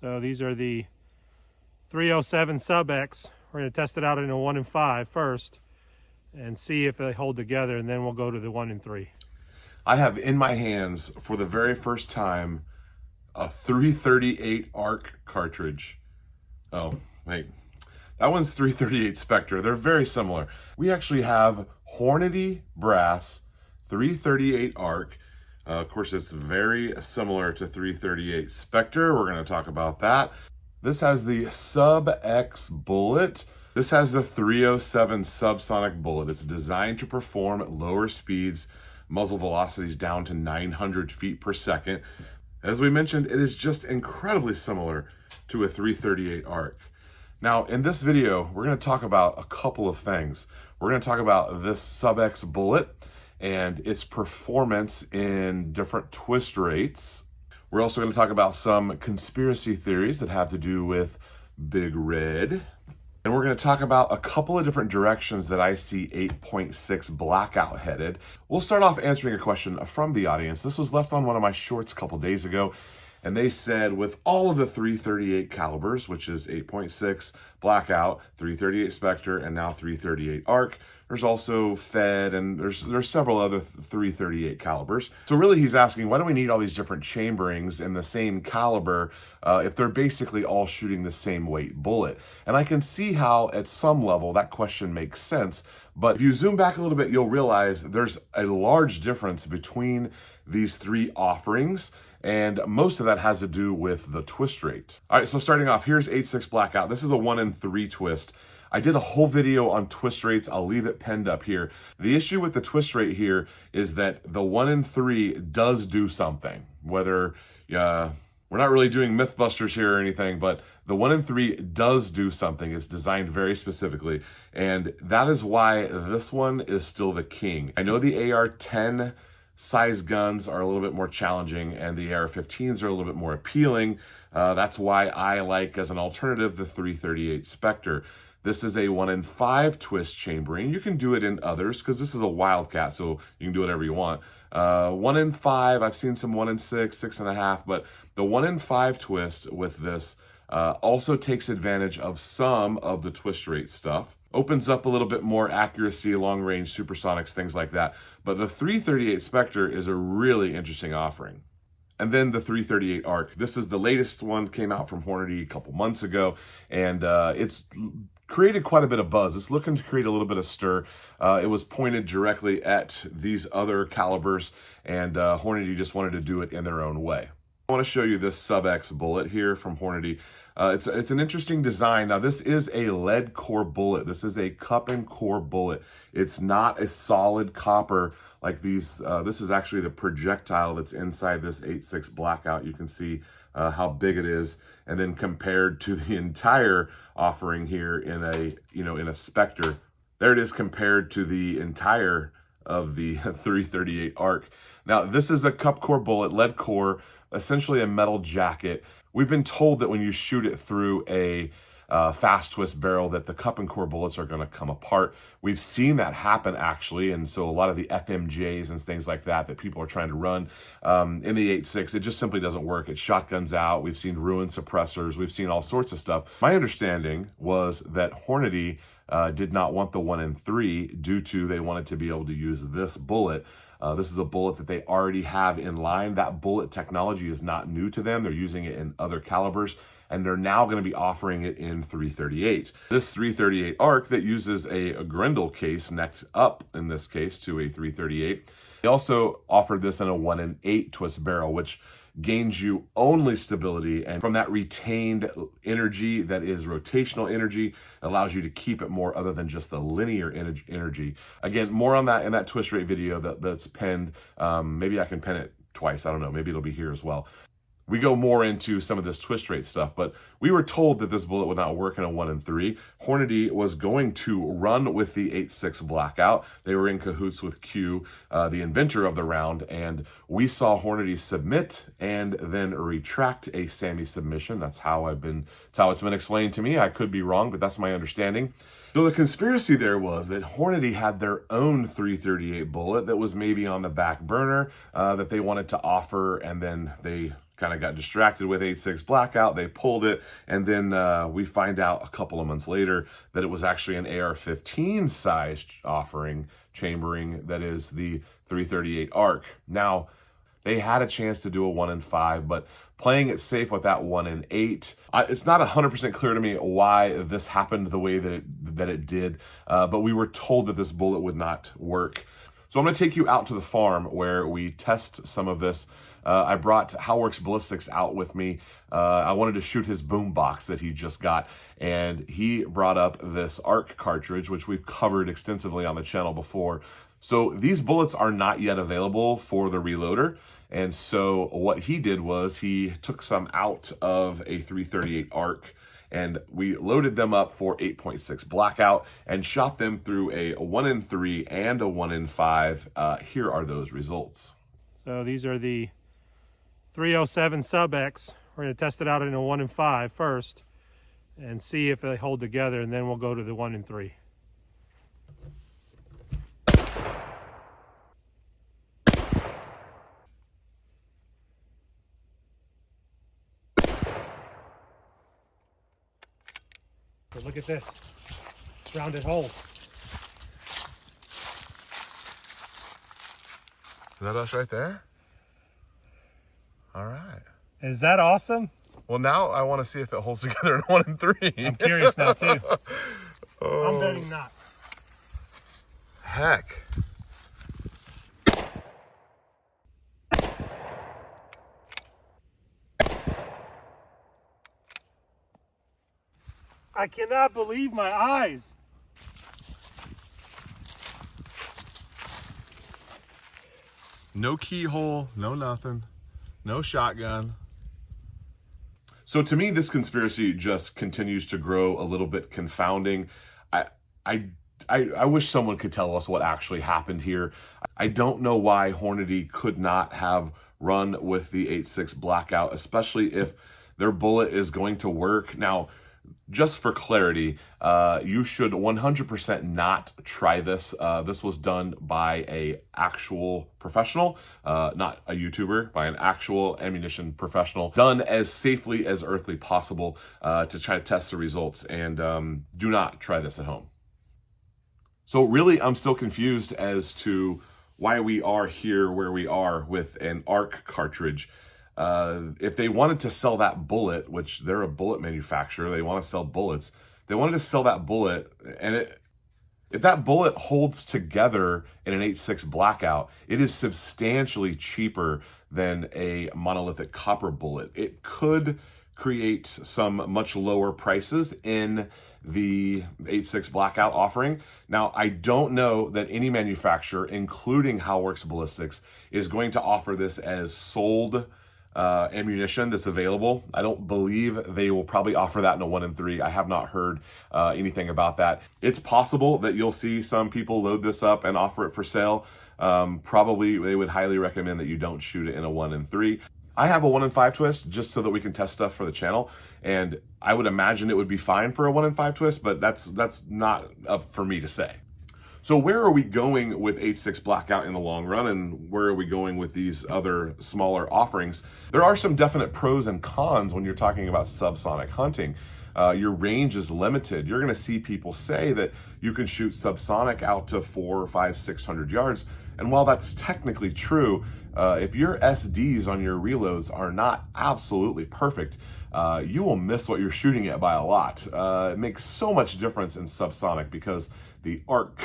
So these are the 307 Sub-x. We're going to test it out in a 1 and 5 first and see if they hold together, and then we'll go to the 1 and 3. I have in my hands for the very first time a 338 ARC cartridge. Oh, wait. That one's 338 Spectre. They're very similar. We actually have Hornady Brass 338 ARC. Of course, it's very similar to 338 Spectre. We're going to talk about that. This has the Sub-x bullet. This has the 307 subsonic bullet. It's designed to perform at lower speeds, muzzle velocities down to 900 feet per second. As we mentioned, it is just incredibly similar to a 338 ARC. Now, in this video, we're going to talk about a couple of things. We're going to talk about this Sub-x bullet and its performance in different twist rates. We're also going to talk about some conspiracy theories that have to do with Big Red. And we're going to talk about a couple of different directions that I see 8.6 Blackout headed. We'll start off answering a question from the audience. This was left on one of my shorts a couple days ago. And they said with all of the 338 calibers, which is 8.6 Blackout, 338 Spectre, and now 338 ARC, there's also Fed, and there's several other 338 calibers. So really he's asking, why do we need all these different chamberings in the same caliber if they're basically all shooting the same weight bullet? And I can see how at some level that question makes sense, but if you zoom back a little bit, you'll realize there's a large difference between these three offerings, and most of that has to do with the twist rate. All right, so starting off, here's 8.6 Blackout. This is a 1 and 3 twist. I did a whole video on twist rates. I'll leave it pinned up here. The issue with the twist rate here is that the 1 and 3 does do something. Whether, we're not really doing Mythbusters here or anything, but the 1 and 3 does do something. It's designed very specifically, and that is why this one is still the king. I know the AR-10 size guns are a little bit more challenging and the AR-15s are a little bit more appealing. That's why I like, as an alternative, the 338 Spectre. This is a 1 and 5 twist chambering. You can do it in others because this is a Wildcat, so you can do whatever you want. 1 and 5, I've seen some 1 and 6, 6.5, but the 1 and 5 twist with this also takes advantage of some of the twist rate stuff. Opens up a little bit more accuracy, long range, supersonics, things like that. But the 338 Spectre is a really interesting offering. And then the 338 ARC. This is the latest one, came out from Hornady a couple months ago, and it's created quite a bit of buzz. It's looking to create a little bit of stir. It was pointed directly at these other calibers, and Hornady just wanted to do it in their own way. I want to show you this Sub-x bullet here from Hornady. It's an interesting design. Now, this is a lead core bullet. This is a cup and core bullet. It's not a solid copper like these. This is actually the projectile that's inside this 8.6 Blackout. You can see how big it is, and then compared to the entire offering here in a Spectre, there it is compared to the entire of the 338 ARC. Now, this is a cup core bullet, lead core, essentially a metal jacket. We've been told that when you shoot it through a fast twist barrel that the cup and core bullets are going to come apart. We've seen that happen actually, and so a lot of the FMJs and things like that people are trying to run in the 8.6, it just simply doesn't work. It shotguns out. We've seen ruined suppressors. We've seen all sorts of stuff. My understanding was that Hornady did not want the 1 and 3 due to they wanted to be able to use this bullet. This is a bullet that they already have in line. That bullet technology is not new to them. They're using it in other calibers, and they're now going to be offering it in 338. This 338 ARC that uses a Grendel case necked up, in this case, to a 338. They also offered this in a 1 and 8 twist barrel, which gains you only stability, and from that retained energy that is rotational energy, allows you to keep it more other than just the linear energy. Again, more on that in that twist rate video that's pinned. Maybe I can pin it twice. I don't know. Maybe it'll be here as well. We go more into some of this twist rate stuff, but we were told that this bullet would not work in a 1 and 3. Hornady was going to run with the 8.6 Blackout. They were in cahoots with Q, the inventor of the round, and we saw Hornady submit and then retract a SAMI submission. That's how it's been explained to me. I could be wrong, but that's my understanding. So the conspiracy there was that Hornady had their own 338 bullet that was maybe on the back burner that they wanted to offer, and then they kind of got distracted with 8.6 blackout. They pulled it, and then we find out a couple of months later that it was actually an AR-15 sized offering chambering that is the 338 ARC. Now, they had a chance to do a 1 in 5, but playing it safe with that 1 in 8, it's not 100% clear to me why this happened the way that it did, but we were told that this bullet would not work. So I'm going to take you out to the farm where we test some of this. I brought Halworx Ballistics out with me. I wanted to shoot his boom box that he just got, and he brought up this ARC cartridge, which we've covered extensively on the channel before. So these bullets are not yet available for the reloader. And so what he did was he took some out of a 338 ARC, and we loaded them up for 8.6 blackout and shot them through a 1 in 3 and a 1 in 5. Here are those results. So these are the 307 Sub-x. We're going to test it out in a 1 in 5 first and see if they hold together, and then we'll go to the 1 in 3. So look at this, rounded hole. Is that us right there? All right. Is that awesome? Well, now I want to see if it holds together in 1 in 3. I'm curious now too. Oh, I'm betting not. heck. I cannot believe my eyes. No keyhole, no nothing, no shotgun. So to me, this conspiracy just continues to grow a little bit confounding. I wish someone could tell us what actually happened here. I don't know why Hornady could not have run with the 8.6 blackout, especially if their bullet is going to work. Now, just for clarity, you should 100% not try this. This was done by an actual professional, not a YouTuber, by an actual ammunition professional, done as safely as earthly possible to try to test the results. And do not try this at home. So really, I'm still confused as to why we are here where we are with an ARC cartridge. If they wanted to sell that bullet, which they're a bullet manufacturer, they want to sell bullets, they wanted to sell that bullet, and if that bullet holds together in an 8.6 blackout, it is substantially cheaper than a monolithic copper bullet. It could create some much lower prices in the 8.6 blackout offering. Now, I don't know that any manufacturer, including Halworx Ballistics, is going to offer this as sold ammunition that's available. I don't believe they will probably offer that in a 1 in 3. I have not heard anything about that. It's possible that you'll see some people load this up and offer it for sale. Probably they would highly recommend that you don't shoot it in a 1 in 3. I have a 1 in 5 twist just so that we can test stuff for the channel, and I would imagine it would be fine for a 1 in 5 twist, but that's not up for me to say. So where are we going with 8.6 blackout in the long run, and where are we going with these other smaller offerings? There are some definite pros and cons when you're talking about subsonic hunting. Your range is limited. You're going to see people say that you can shoot subsonic out to 400, 500, 600 yards. And while that's technically true, if your SDs on your reloads are not absolutely perfect, you will miss what you're shooting at by a lot. It makes so much difference in subsonic because the arc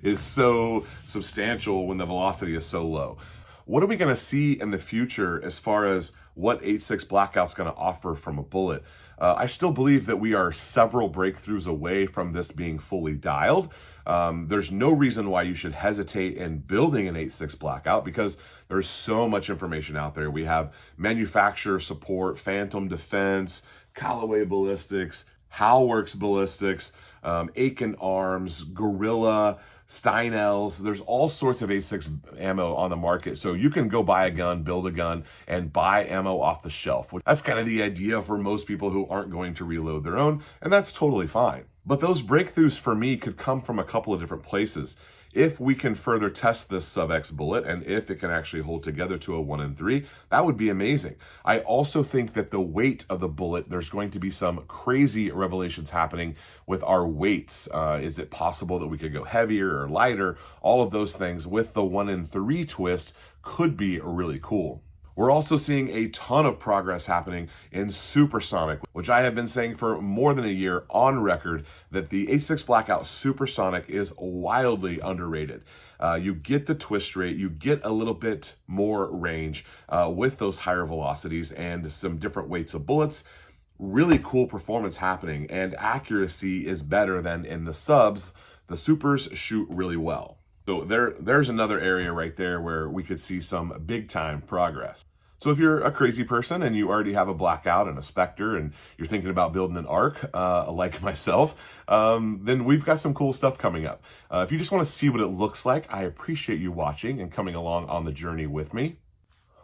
is so substantial when the velocity is so low. What are we going to see in the future as far as what 8.6 blackout's going to offer from a bullet? I still believe that we are several breakthroughs away from this being fully dialed. There's no reason why you should hesitate in building an 8.6 blackout because there's so much information out there. We have manufacturer support, Phantom Defense, Callaway Ballistics, Halworx Ballistics, Aiken Arms, Gorilla, Steinells. There's all sorts of 8.6 ammo on the market. So you can go buy a gun, build a gun, and buy ammo off the shelf. That's kind of the idea for most people who aren't going to reload their own, and that's totally fine. But those breakthroughs for me could come from a couple of different places. If we can further test this Sub-x bullet, and if it can actually hold together to a 1 in 3, that would be amazing. I also think that the weight of the bullet, there's going to be some crazy revelations happening with our weights. Is it possible that we could go heavier or lighter? All of those things with the 1 in 3 twist could be really cool. We're also seeing a ton of progress happening in supersonic, which I have been saying for more than a year on record that the 8.6 Blackout Supersonic is wildly underrated. You get the twist rate, you get a little bit more range with those higher velocities and some different weights of bullets. Really cool performance happening, and accuracy is better than in the subs. The supers shoot really well. So there's another area right there where we could see some big time progress. So if you're a crazy person and you already have a Blackout and a Spectre and you're thinking about building an ARC like myself, then we've got some cool stuff coming up. If you just want to see what it looks like, I appreciate you watching and coming along on the journey with me.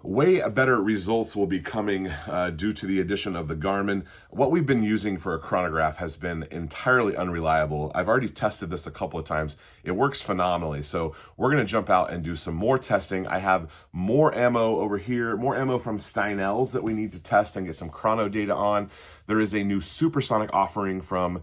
Way better results will be coming due to the addition of the Garmin. What we've been using for a chronograph has been entirely unreliable. I've already tested this a couple of times. It works phenomenally. So we're going to jump out and do some more testing. I have more ammo over here, more ammo from Steinells that we need to test and get some chrono data on. There is a new supersonic offering from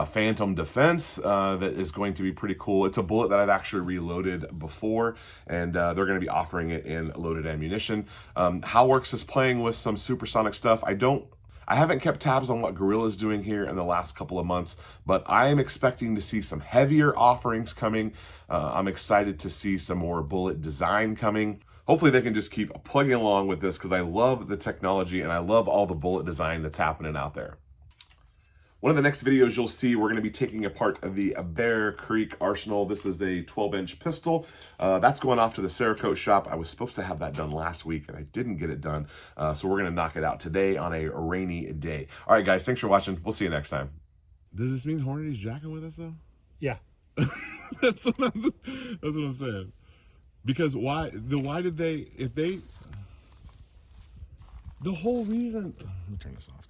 Phantom Defense that is going to be pretty cool. It's a bullet that I've actually reloaded before, and they're going to be offering it in loaded ammunition. Halworx is playing with some supersonic stuff. I haven't kept tabs on what Gorilla's doing here in the last couple of months, but I am expecting to see some heavier offerings coming. I'm excited to see some more bullet design coming. Hopefully they can just keep plugging along with this because I love the technology and I love all the bullet design that's happening out there. One of the next videos you'll see, we're going to be taking apart the Bear Creek Arsenal. This is a 12-inch pistol. That's going off to the Cerakote shop. I was supposed to have that done last week, and I didn't get it done. So we're going to knock it out today on a rainy day. All right, guys, thanks for watching. We'll see you next time. Does this mean Hornady's jacking with us, though? Yeah. That's what I'm saying. Because why did they, if they, the whole reason, let me turn this off.